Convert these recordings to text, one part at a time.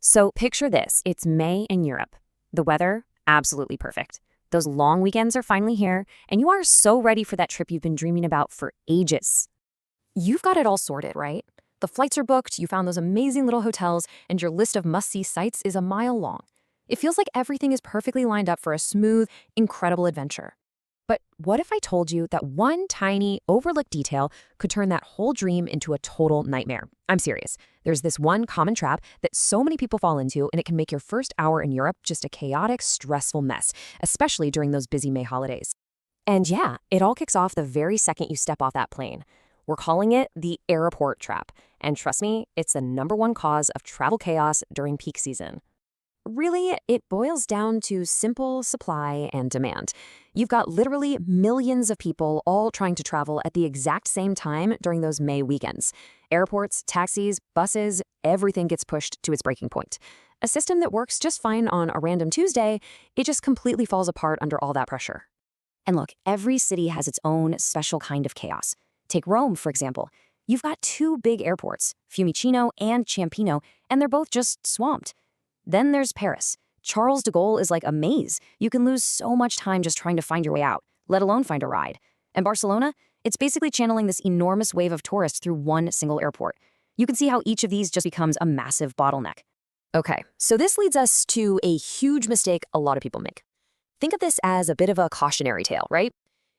So picture this. It's May in Europe. The weather, absolutely perfect. Those long weekends are finally here, and you are so ready for that trip you've been dreaming about for ages. You've got it all sorted, right? The flights are booked, you found those amazing little hotels, and your list of must-see sites is a mile long. It feels like everything is perfectly lined up for a smooth, incredible adventure. But what if I told you that one tiny, overlooked detail could turn that whole dream into a total nightmare? I'm serious. There's this one common trap that so many people fall into, and it can make your first hour in Europe just a chaotic, stressful mess, especially during those busy May holidays. And yeah, it all kicks off the very second you step off that plane. We're calling it the airport trap. And trust me, it's the #1 cause of travel chaos during peak season. Really, it boils down to simple supply and demand. You've got literally millions of people all trying to travel at the exact same time during those May weekends. Airports, taxis, buses, everything gets pushed to its breaking point. A system that works just fine on a random Tuesday, it just completely falls apart under all that pressure. And look, every city has its own special kind of chaos. Take Rome, for example. You've got two big airports, Fiumicino and Ciampino, and they're both just swamped. Then there's Paris. Charles de Gaulle is like a maze. You can lose so much time just trying to find your way out, let alone find a ride. And Barcelona? It's basically channeling this enormous wave of tourists through one single airport. You can see how each of these just becomes a massive bottleneck. Okay, so this leads us to a huge mistake a lot of people make. Think of this as a bit of a cautionary tale, right?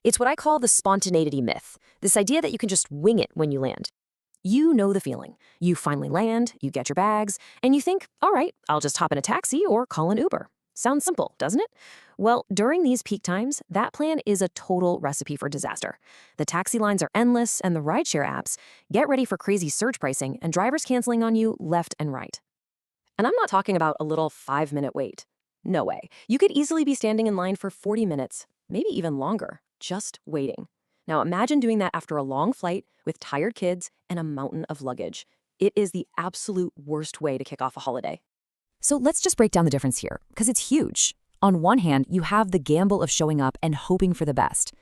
It's what I call the spontaneity myth, this idea that you can just wing it when you land. You know the feeling. You finally land, you get your bags, and you think, all right, I'll just hop in a taxi or call an Uber. Sounds simple, doesn't it? Well, during these peak times, that plan is a total recipe for disaster. The taxi lines are endless, and the rideshare apps get ready for crazy surge pricing and drivers canceling on you left and right. And I'm not talking about a little 5-minute wait. No way. You could easily be standing in line for 40 minutes, maybe even longer, just waiting. Now imagine doing that after a long flight with tired kids and a mountain of luggage. It is the absolute worst way to kick off a holiday. So let's just break down the difference here, because it's huge. On one hand, you have the gamble of showing up and hoping for the best.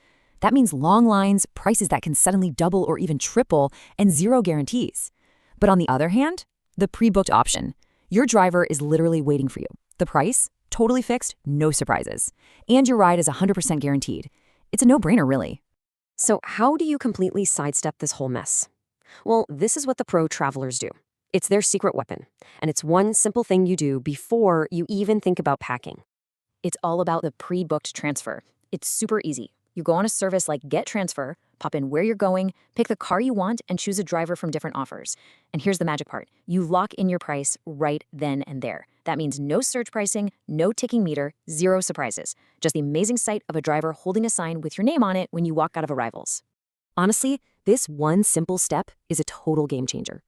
That means long lines, prices that can suddenly double or even triple, and zero guarantees. But on the other hand, the pre-booked option. Your driver is literally waiting for you. The price? Totally fixed, no surprises. And your ride is 100% guaranteed. It's a no-brainer, really. So how do you completely sidestep this whole mess? Well, this is what the pro travelers do. It's their secret weapon, and it's one simple thing you do before you even think about packing. It's all about the pre-booked transfer. It's super easy. You go on a service like Get Transfer, pop in where you're going, pick the car you want, and choose a driver from different offers. And here's the magic part. You lock in your price right then and there. That means no surge pricing, no ticking meter, zero surprises. Just the amazing sight of a driver holding a sign with your name on it when you walk out of arrivals. Honestly, this one simple step is a total game changer.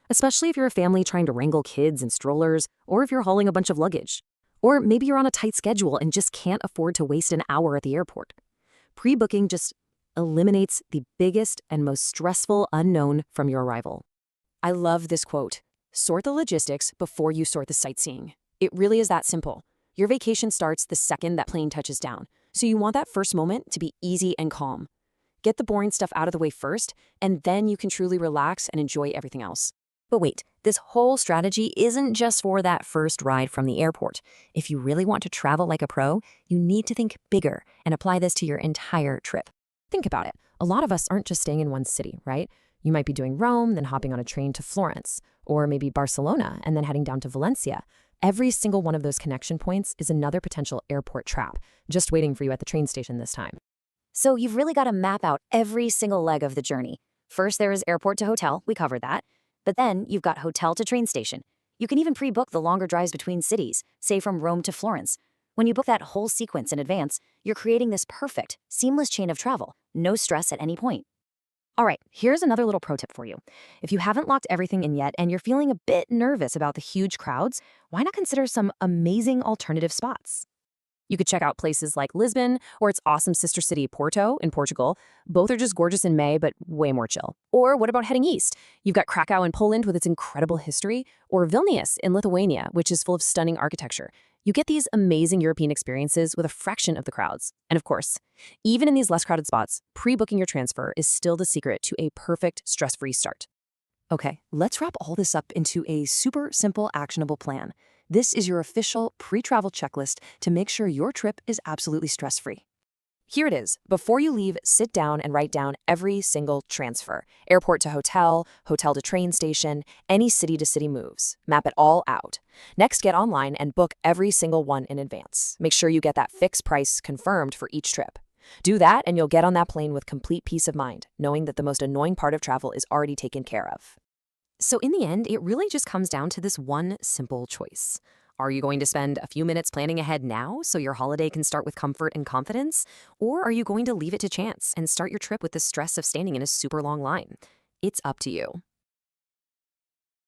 Especially if you're a family trying to wrangle kids and strollers, or if you're hauling a bunch of luggage. Or maybe you're on a tight schedule and just can't afford to waste an hour at the airport. Pre-booking just eliminates the biggest and most stressful unknown from your arrival. I love this quote. Sort the logistics before you sort the sightseeing. It really is that simple. Your vacation starts the second that plane touches down, so you want that first moment to be easy and calm. Get the boring stuff out of the way first, and then you can truly relax and enjoy everything else. But wait, this whole strategy isn't just for that first ride from the airport. If you really want to travel like a pro, you need to think bigger and apply this to your entire trip. Think about it. A lot of us aren't just staying in one city, right? You might be doing Rome, then hopping on a train to Florence, or maybe Barcelona, and then heading down to Valencia. Every single one of those connection points is another potential airport trap, just waiting for you at the train station this time. So you've really got to map out every single leg of the journey. First, there is airport to hotel. We covered that. But then you've got hotel to train station. You can even pre-book the longer drives between cities, say from Rome to Florence. When you book that whole sequence in advance, you're creating this perfect, seamless chain of travel, no stress at any point. All right, here's another little pro tip for you. If you haven't locked everything in yet and you're feeling a bit nervous about the huge crowds, why not consider some amazing alternative spots? You could check out places like Lisbon or its awesome sister city, Porto, in Portugal. Both are just gorgeous in May, but way more chill. Or what about heading east? You've got Krakow in Poland with its incredible history, or Vilnius in Lithuania, which is full of stunning architecture. You get these amazing European experiences with a fraction of the crowds. And of course, even in these less crowded spots, pre-booking your transfer is still the secret to a perfect stress-free start. Okay, let's wrap all this up into a super simple, actionable plan. This is your official pre-travel checklist to make sure your trip is absolutely stress-free. Here it is. Before you leave, sit down and write down every single transfer. Airport to hotel, hotel to train station, any city-to-city moves. Map it all out. Next, get online and book every single one in advance. Make sure you get that fixed price confirmed for each trip. Do that and you'll get on that plane with complete peace of mind, knowing that the most annoying part of travel is already taken care of. So in the end, it really just comes down to this one simple choice. Are you going to spend a few minutes planning ahead now so your holiday can start with comfort and confidence? Or are you going to leave it to chance and start your trip with the stress of standing in a super long line? It's up to you.